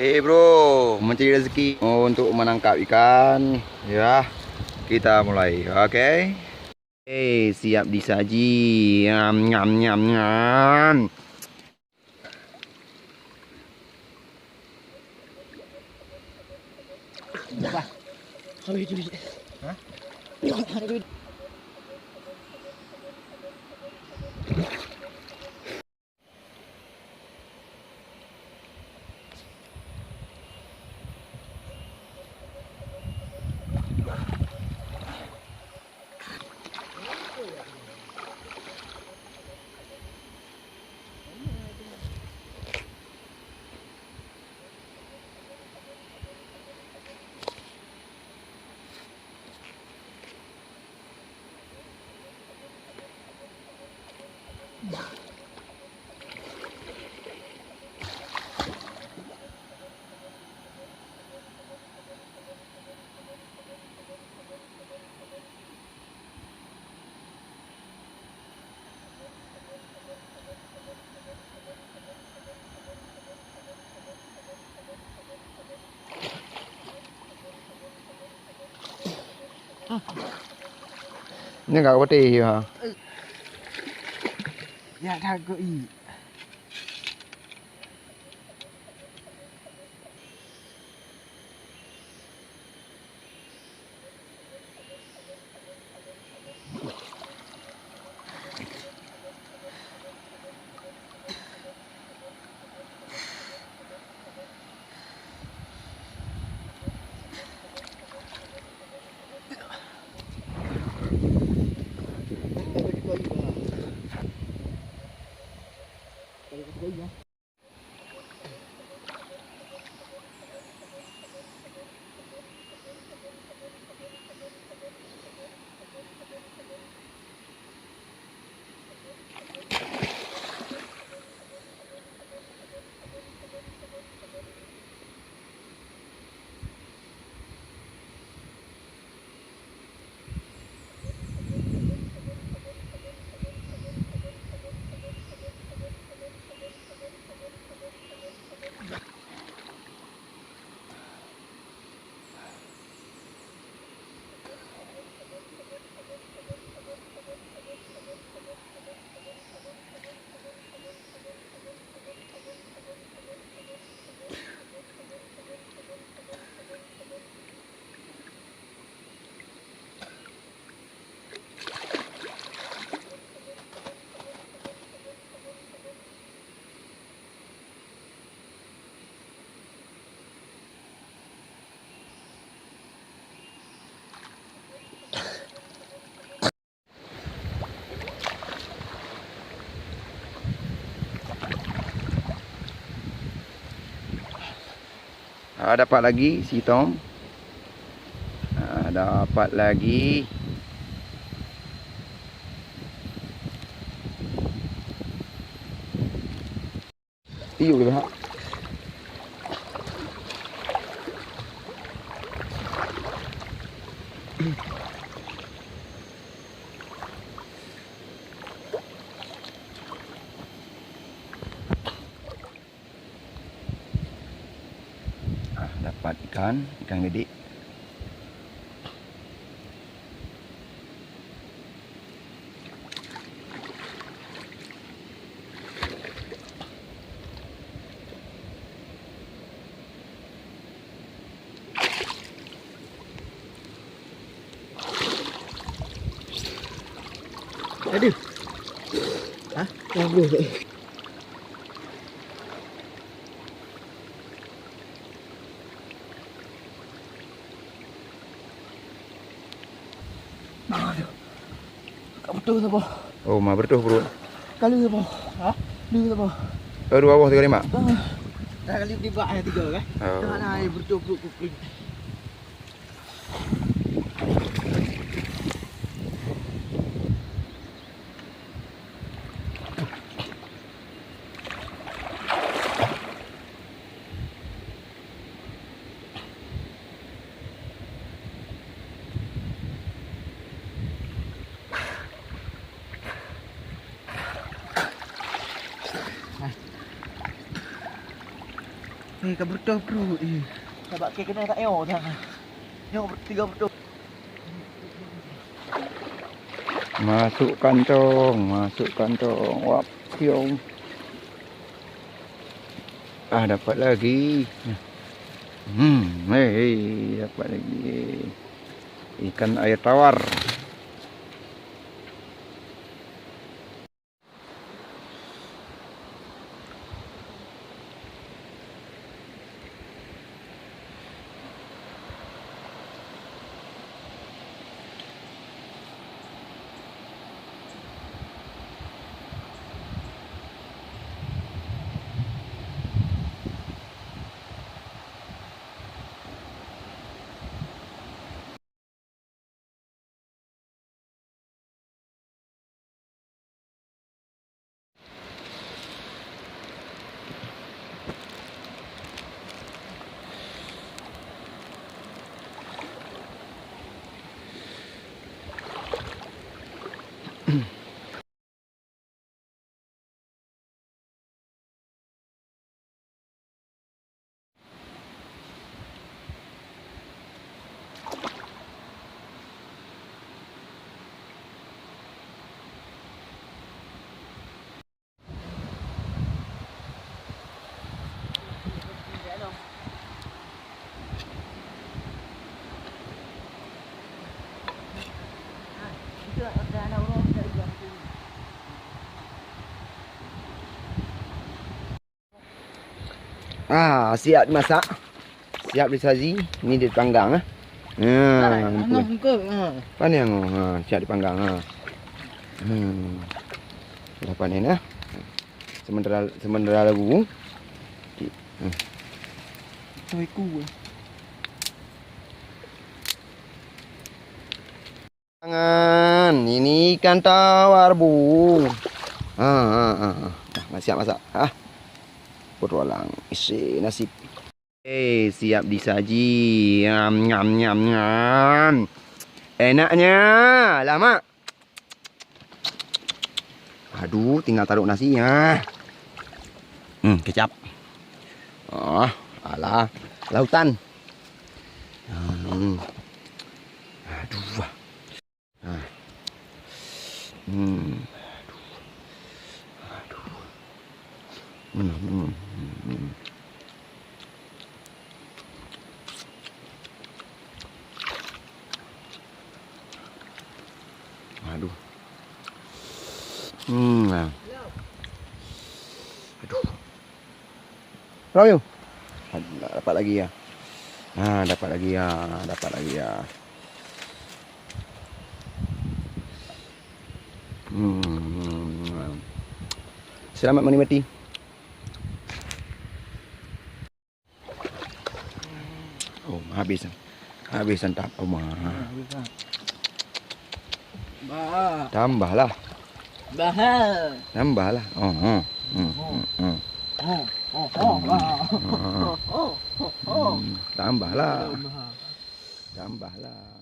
Bro, mencari rezeki untuk menangkap ikan. Ya, kita mulai. Oke. Siap disaji. Nyam nyam nyam nyam. Apa? Habis itu. Hah? Habis. Ini enggak putih ya. Ya kagak i. Dapat lagi si Tom. Dapat lagi. Iyo ke bah. Dapat ikan gede. Aduh. Hah? Bagus. Kau betul apa? Oh, mah bertuh bro. Kali apa? Hah? Dua apa? Dua bawah 35. Dah kali di bawah yang tiga kan? Oh. Dah nak air betul betul. Kan betul bro. Sebab kek kena tak eo dah. Eo 3 betul. Masuk kantong. Wap, piong. Ah, dapat lagi. Dapat lagi. Ikan air tawar. Ah, siap dimasak. Siap disaji. Ni dia panggang ah. Panen siap dipanggang Dah panen Sementara lagu. Iku. Tangan, ini ikan tawar bu. Siap masak. Berulang isi nasi. Siap disaji. Nyam. Enaknya. Lama. Aduh, tinggal taruh nasinya. Kecap. Alah, lautan. Aduh. Aduh. Aduh. Rayu. Dapat lagi ya. Dapat lagi ya. Selamat menikmati. Oh, habisan tak rumah. Tambahlah. Tambahlah. Tambahlah.